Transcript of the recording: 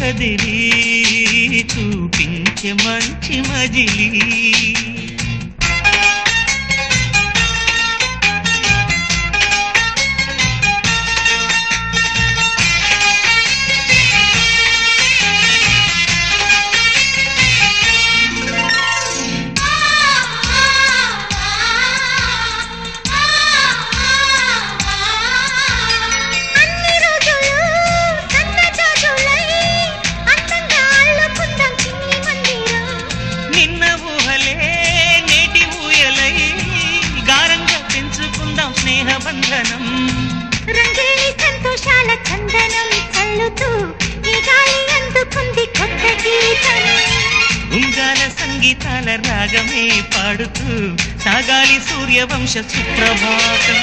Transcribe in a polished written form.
కదిలి చూపించే మంచి మజిలీ స్నేహబంధనం రంగేణి సంతోషాల చందనం చల్లుతూ ఈ గాలి అందుకుంది కొత్త గీతం ఉంగాల సంగీతాల రాగమే పాడుతూ సాగాలి సూర్యవంశ సుప్రభాతం